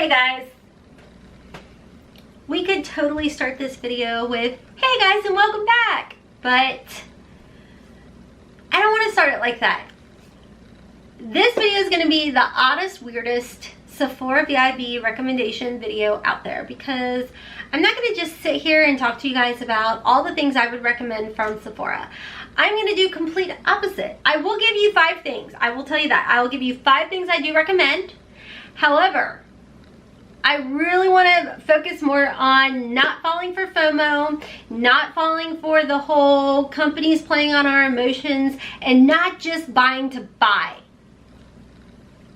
Hey guys, we could totally start this video with, hey guys and welcome back, but I don't want to start it like that. This video is going to be the oddest, weirdest Sephora VIB recommendation video out there, because I'm not going to just sit here and talk to you guys about all the things I would recommend from Sephora. I'm going to do complete opposite. I will give you 5 things. I will tell you that. I will give you 5 things I do recommend. However, I really want to focus more on not falling for FOMO, not falling for the whole companies playing on our emotions, and not just buying to buy.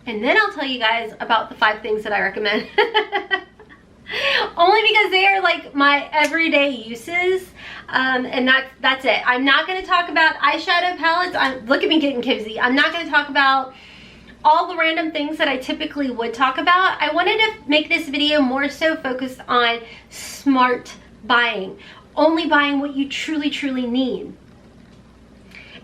And then I'll tell you guys about the 5 things that I recommend. Only because they are like my everyday uses, and that's it. I'm not going to talk about eyeshadow palettes. Look at me getting cozy. I'm not going to talk about all the random things that I typically would talk about. I wanted to make this video more so focused on smart buying. Only buying what you truly need.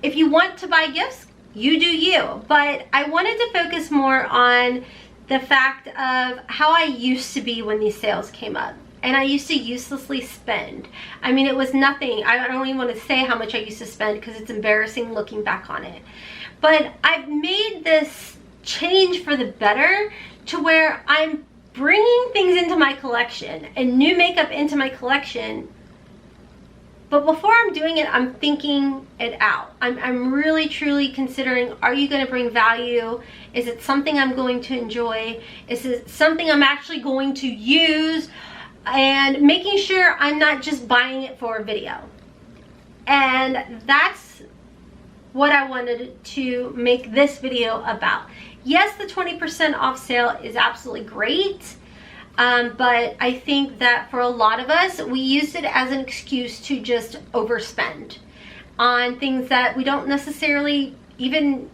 If you want to buy gifts, you do you. But I wanted to focus more on the fact of how I used to be when these sales came up. And I used to uselessly spend. I mean, it was nothing. I don't even want to say how much I used to spend because it's embarrassing looking back on it. But I've made this change for the better to where I'm bringing things into my collection and new makeup into my collection. But before I'm doing it, I'm thinking it out. I'm really truly considering, are you going to bring value? Is it something I'm going to enjoy? Is it something I'm actually going to use? And making sure I'm not just buying it for a video. And that's what I wanted to make this video about. Yes, the 20% off sale is absolutely great. But I think that for a lot of us, we used it as an excuse to just overspend on things that we don't necessarily even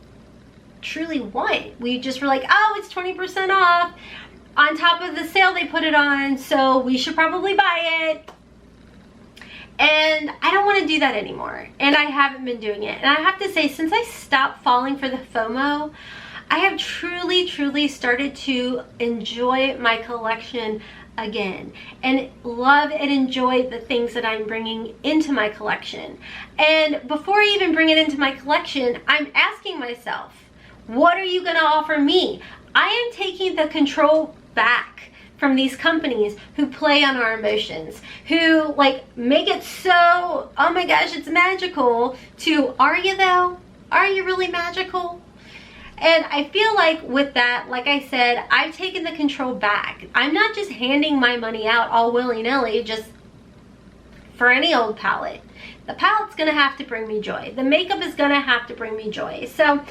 truly want. We just were like, oh, it's 20% off. On top of the sale they put it on, so we should probably buy it. And I don't want to do that anymore. And I haven't been doing it. And I have to say, since I stopped falling for the FOMO, I have truly started to enjoy my collection again and love and enjoy the things that I'm bringing into my collection. And before I even bring it into my collection, I'm asking myself, what are you going to offer me? I am taking the control back from these companies who play on our emotions, who like make it so, oh my gosh, it's magical, to, are you though? Are you really magical? And I feel like with that, like I said, I've taken the control back. I'm not just handing my money out all willy-nilly just for any old palette. The palette's gonna have to bring me joy. The makeup is gonna have to bring me joy. So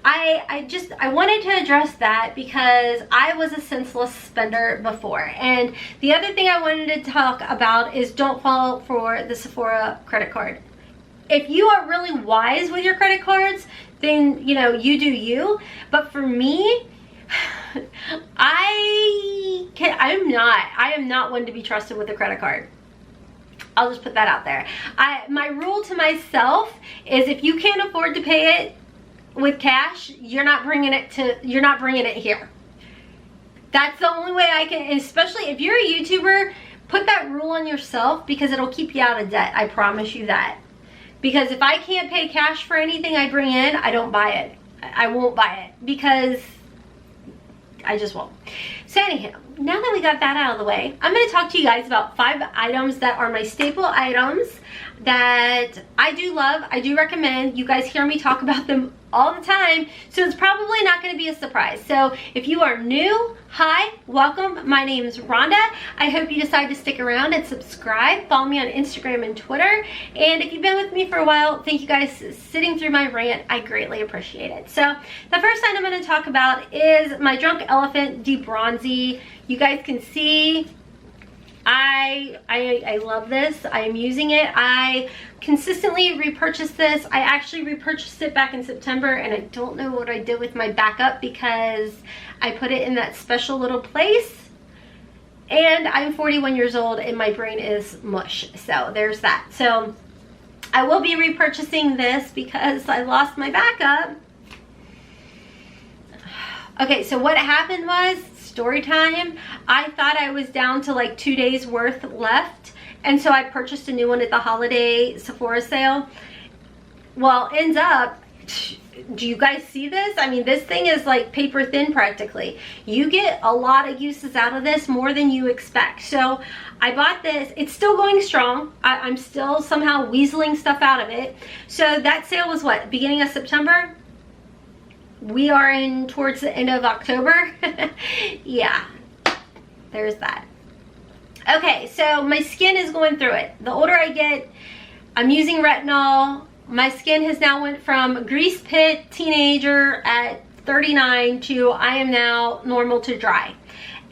I wanted to address that because I was a senseless spender before. And the other thing I wanted to talk about is don't fall for the Sephora credit card. If you are really wise with your credit cards, then, you know, you do you. But for me, I am not one to be trusted with a credit card. I'll just put that out there. My rule to myself is, if you can't afford to pay it with cash, you're not bringing it here. That's the only way I can, especially if you're a YouTuber, put that rule on yourself, because it'll keep you out of debt. I promise you that. Because if I can't pay cash for anything I bring in, I don't buy it. I won't buy it because I just won't. So anyhow, now that we got that out of the way, I'm going to talk to you guys about 5 items that are my staple items that I do love, I do recommend. You guys hear me talk about them all the time, so it's probably not going to be a surprise. So if you are new, hi, welcome. My name is Rhonda. I hope you decide to stick around and subscribe. Follow me on Instagram and Twitter. And if you've been with me for a while, thank you guys sitting through my rant. I greatly appreciate it. So the first item I'm going to talk about is my Drunk Elephant De-Bronzy. You guys can see I love this. I am using it. I consistently repurchase this. I actually repurchased it back in September, and I don't know what I did with my backup because I put it in that special little place. And I'm 41 years old and my brain is mush. So there's that. So I will be repurchasing this because I lost my backup. Okay, so what happened was, story time, I thought I was down to like 2 days worth left. And so I purchased a new one at the holiday Sephora sale. Well, ends up, do you guys see this? I mean, this thing is like paper thin practically. You get a lot of uses out of this, more than you expect. So I bought this. It's still going strong. I'm still somehow weaseling stuff out of it. So that sale was what, beginning of September? We are in towards the end of October. Yeah, there's that. Okay, so my skin is going through it. The older I get, I'm using retinol. My skin has now went from grease pit teenager at 39 to I am now normal to dry.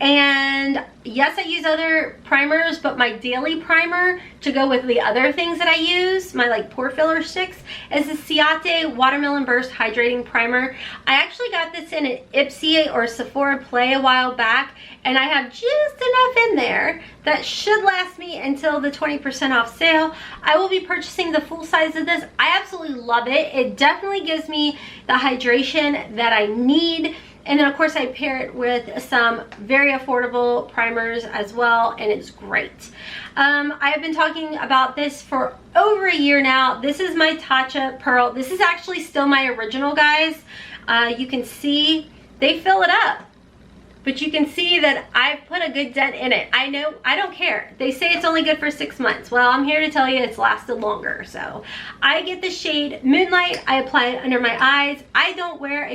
And yes, I use other primers, but my daily primer to go with the other things that I use, my like pore filler sticks, is the Ciate Watermelon Burst Hydrating Primer. I actually got this in an Ipsy or Sephora Play a while back, and I have just enough in there that should last me until the 20% off sale. I will be purchasing the full size of this. I absolutely love it. It definitely gives me the hydration that I need. And then of course I pair it with some very affordable primers as well, and it's great. I have been talking about this for over a year now. This is my Tatcha Pearl. This is actually still my original, guys. You can see they fill it up, but you can see that I've put a good dent in it. I know, I don't care. They say it's only good for 6 months. Well, I'm here to tell you it's lasted longer. So I get the shade Moonlight. I apply it under my eyes. I don't wear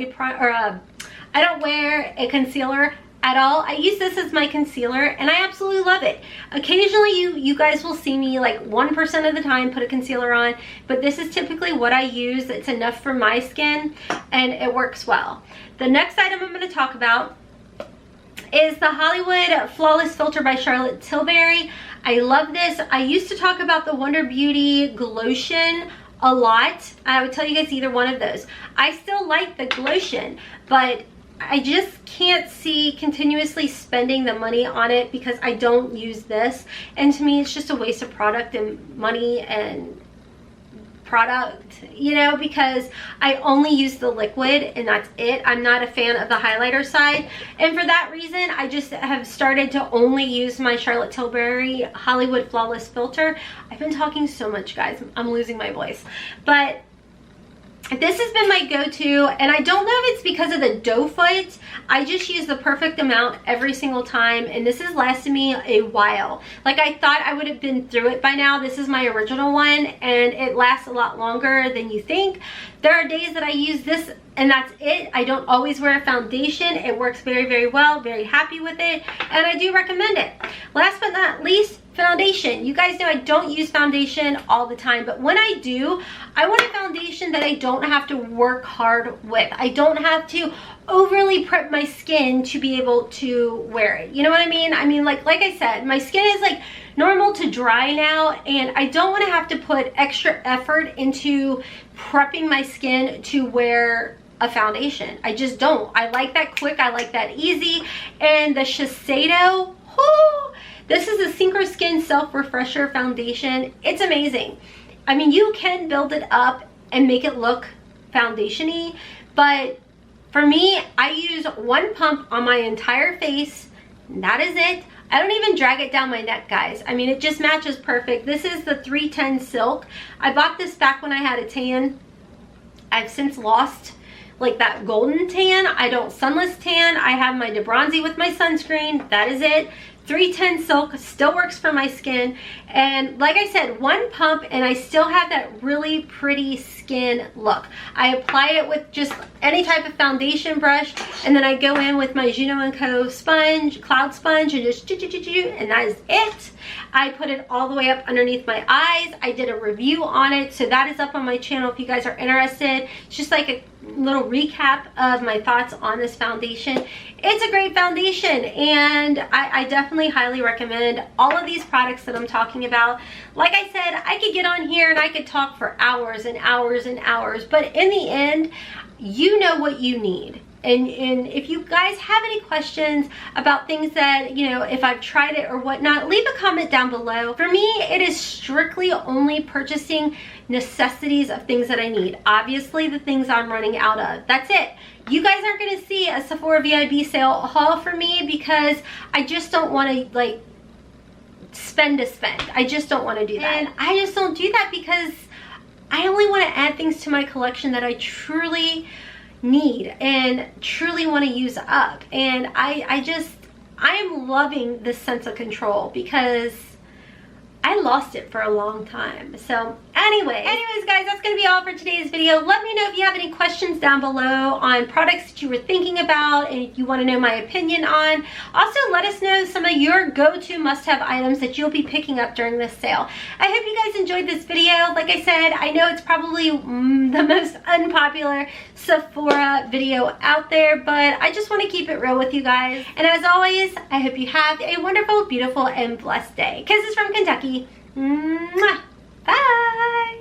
I don't wear a concealer at all. I use this as my concealer, and I absolutely love it. Occasionally you guys will see me like 1% of the time put a concealer on, but this is typically what I use. It's enough for my skin, and it works well. The next item I'm going to talk about is the Hollywood Flawless Filter by Charlotte Tilbury. I love this. I used to talk about the Wonder Beauty Glotion a lot. I would tell you guys either one of those. I still like the Glotion, but I just can't see continuously spending the money on it because I don't use this. And to me, it's just a waste of product and money and product, you know, because I only use the liquid and that's it. I'm not a fan of the highlighter side. And for that reason, I just have started to only use my Charlotte Tilbury Hollywood Flawless Filter. I've been talking so much, guys. I'm losing my voice. But this has been my go-to, and I don't know if it's because of the doe foot. I just use the perfect amount every single time, and this has lasted me a while. Like, I thought I would have been through it by now. This is my original one, and it lasts a lot longer than you think. There are days that I use this and that's it. I don't always wear a foundation. It works very, very well. Very happy with it, and I do recommend it. Last but not least, foundation. You guys know I don't use foundation all the time, but when I do, I want a foundation that I don't have to work hard with. I don't have to overly prep my skin to be able to wear it. You know what I mean? I mean, like I said, my skin is like normal to dry now, and I don't want to have to put extra effort into prepping my skin to wear a foundation. I just don't. I like that quick. I like that easy. And the Shiseido, this is a Synchro Skin Self-Refreshing Foundation. It's amazing. I mean, you can build it up and make it look foundation-y, but for me, I use one pump on my entire face. That is it. I don't even drag it down my neck, guys. I mean, it just matches perfect. This is the 310 Silk. I bought this back when I had a tan. I've since lost like that golden tan. I don't sunless tan. I have my DeBronzi with my sunscreen. That is it. 310 Silk still works for my skin, and like I said, one pump and I still have that really pretty skin look. I apply it with just any type of foundation brush, and then I go in with my Juno & Co sponge, cloud sponge, and just and that is it. I put it all the way up underneath my eyes. I did a review on it, so that is up on my channel if you guys are interested. It's just like a little recap of my thoughts on this foundation. It's a great foundation, and I definitely highly recommend all of these products that I'm talking about. Like I said, I could get on here and I could talk for hours and hours and hours, but in the end, you know what you need. And if you guys have any questions about things that, you know, if I've tried it or whatnot, leave a comment down below. For me, it is strictly only purchasing necessities of things that I need. Obviously, the things I'm running out of. That's it. You guys aren't going to see a Sephora VIB sale haul for me because I just don't want to like spend to spend. I just don't want to do that. And I just don't do that because I only want to add things to my collection that I truly need and truly want to use up. And I am loving this sense of control because I lost it for a long time. So anyways guys, that's gonna be all for today's video. Let me know if you have any questions down below on products that you were thinking about and if you want to know my opinion on. Also, let us know some of your go-to must-have items that you'll be picking up during this sale. I hope you guys enjoyed this video. Like I said, I know it's probably the most unpopular Sephora video out there, but I just want to keep it real with you guys. And as always, I hope you have a wonderful, beautiful, and blessed day. Kisses from Kentucky. Mwah. Bye.